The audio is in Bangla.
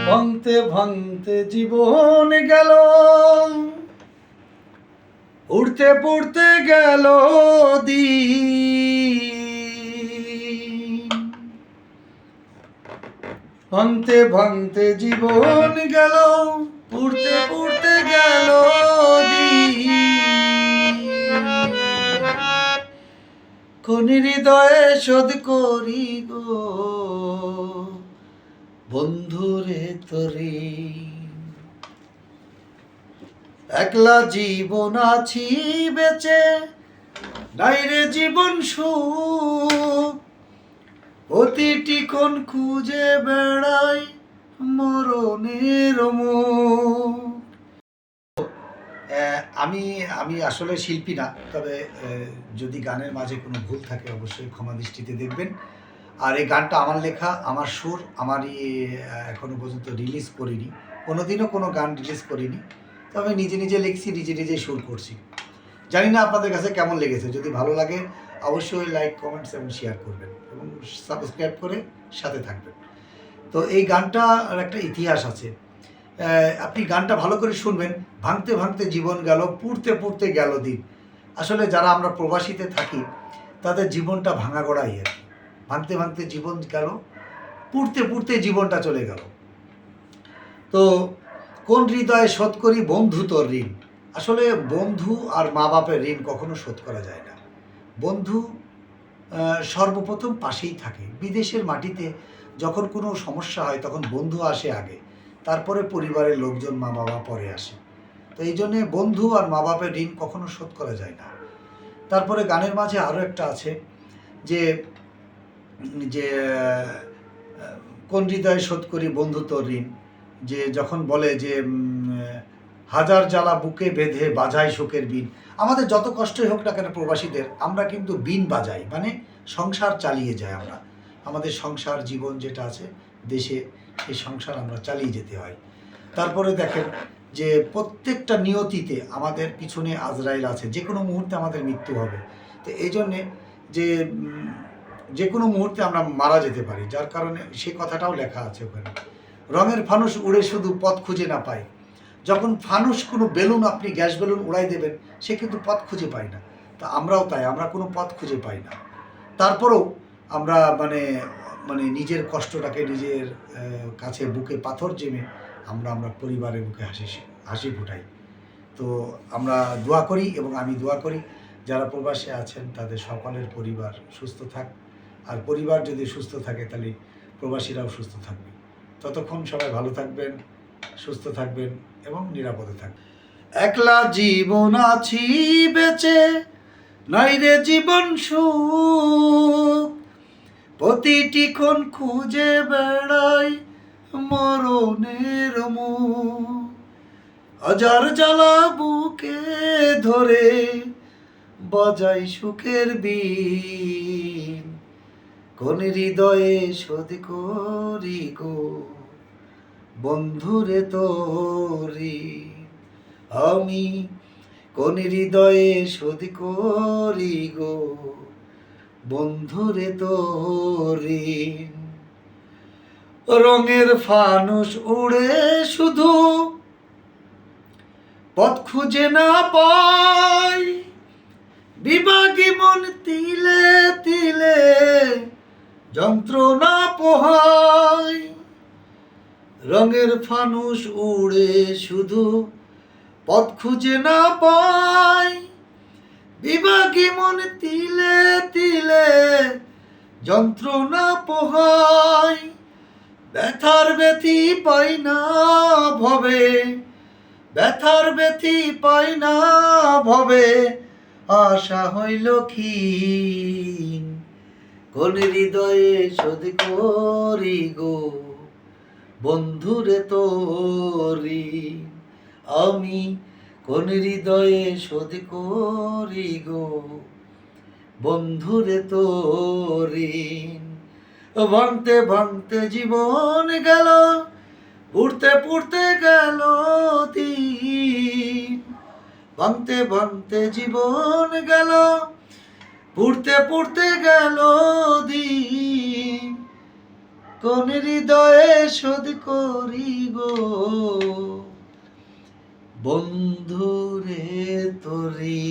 ভাঙতে ভাঙতে জীবন গেল, উড়তে পড়তে গেল দিন। ভাঙতে ভাঙতে জীবন গেল, উড়তে পড়তে গেল দিন। কোন হৃদয়ে শোধ করি গো বন্ধুরে তোরে। একলা জীবন আছি বেঁচে, নাই রে জীবন সুখ। প্রতিটি ক্ষণ খুঁজে বেড়াই মরণের মুখ। আমি আমি আসলে শিল্পী না, তবে যদি গানের মাঝে কোনো ভুল থাকে অবশ্যই ক্ষমা দৃষ্টিতে দেখবেন। আর এই গানটা আমার লেখা, আমার সুর, আমারই এখনো পর্যন্ত রিলিজ করিনি, কোনোদিনও কোনো গান রিলিজ করিনি, তবে নিজে নিজে লিখছি, নিজে নিজে সুর করছি। জানি না আপনাদের কাছে কেমন লেগেছে। যদি ভালো লাগে অবশ্যই লাইক, কমেন্টস এবং শেয়ার করবেন এবং সাবস্ক্রাইব করে সাথে থাকবেন। তো এই গানটার একটা ইতিহাস আছে, আপনি গানটা ভালো করে শুনবেন। ভাঙতে ভাঙতে জীবন গেল, পুড়তে পুড়তে গেল দিন। আসলে যারা আমরা প্রবাসীতে থাকি তাদের জীবনটা ভাঙা গড়াই আর কি। ভাঙতে ভাঙতে জীবন গেল, পুড়তে পুড়তে জীবনটা চলে গেল। তো কোন হৃদয়ে শোধ করি বন্ধু তোর ঋণ। আসলে বন্ধু আর মা বাপের ঋণ কখনো শোধ করা যায় না। বন্ধু সর্বপ্রথম পাশেই থাকে। বিদেশের মাটিতে যখন কোনো সমস্যা হয় তখন বন্ধু আসে আগে, তারপরে পরিবারের লোকজন, মা বাবা পরে আসে। তো এই জন্যে বন্ধু আর মা বাপের ঋণ কখনো শোধ করা যায় না। তারপরে গানের মাঝে আরও একটা আছে যে যে কোন হৃদয়ে শোধ করি বন্ধু তোর ঋণ, যে যখন বলে যে হাজার জ্বালা বুকে বেঁধে বাজাই শোকের বিন। আমাদের যত কষ্টই হোক না কেন প্রবাসীদের, আমরা কিন্তু বিন বাজাই, মানে সংসার চালিয়ে যাই আমরা। আমাদের সংসার জীবন যেটা আছে দেশে, সেই সংসার আমরা চালিয়ে যেতে হয়। তারপরে দেখেন যে প্রত্যেকটা নিয়তিতে আমাদের পিছনে আজরাইল আছে, যে কোনো মুহূর্তে আমাদের মৃত্যু হবে। তো এই জন্যে যে কোনো মুহূর্তে আমরা মারা যেতে পারি, যার কারণে সে কথাটাও লেখা আছে ওখানে। রঙের ফানুস উড়ে শুধু পথ খুঁজে না পায়। যখন ফানুস কোনো বেলুন, আপনি গ্যাস বেলুন উড়াই দেবেন, সে কিন্তু পথ খুঁজে পায় না। তা আমরাও তাই, আমরা কোনো পথ খুঁজে পাই না। তারপরেও আমরা মানে নিজের কষ্টটাকে নিজের কাছে বুকে পাথর জেমে আমরা পরিবারের বুকে হাসি ফুটাই। তো আমরা দোয়া করি এবং আমি দোয়া করি যারা প্রবাসে আছেন তাদের সকলের পরিবার সুস্থ থাক। আর পরিবার যদি সুস্থ থাকে তাহলে প্রবাসীরাও সুস্থ থাকবে। ততক্ষণ সবাই ভালো থাকবেন, সুস্থ থাকবেন এবং নিরাপদে থাকবেন। একলা জীবন আছি বেঁচে, নাই রে জীবন সুখ। প্রতিটি ক্ষণ খুঁজে বেড়াই মরণের মুখ। হাজার জ্বালা বুকে ধরে বাজাই সুখের বিন। কোন হৃদয়ে শোধ করি গো বন্ধুরে তোরি। আমি কোন হৃদয়ে শোধ করি গো বন্ধুরে তোরি। রঙের ফানুস উড়ে শুধু পথ খুঁজে না পাই। বিভাগী মন তিলে তিলে যন্ত্রণা পোহায়। রঙের ফানুস উড়ে শুধু পথ খুঁজে না পাই। বিভাগী মন তিলে তিলে যন্ত্রণা পোহায়। ব্যথার ব্যথি পাই না ভবে, ব্যথার ব্যথি পাই না ভবে, আশা হইল ক্ষীণ। কোন হৃদয়ে শোধ করি গো বন্ধুরে তোরি। আমি কোন হৃদয়ে শোধ করি গো বন্ধুরে তোরি। ভাঙতে ভাঙতে জীবন গেল, পুড়তে পুড়তে গেল দিন। ভাঙতে ভাঙতে জীবন গেল, পুড়তে পুড়তে গেল দিন। কোন হৃদয়ে শোধ করি গো বন্ধুরে তোরে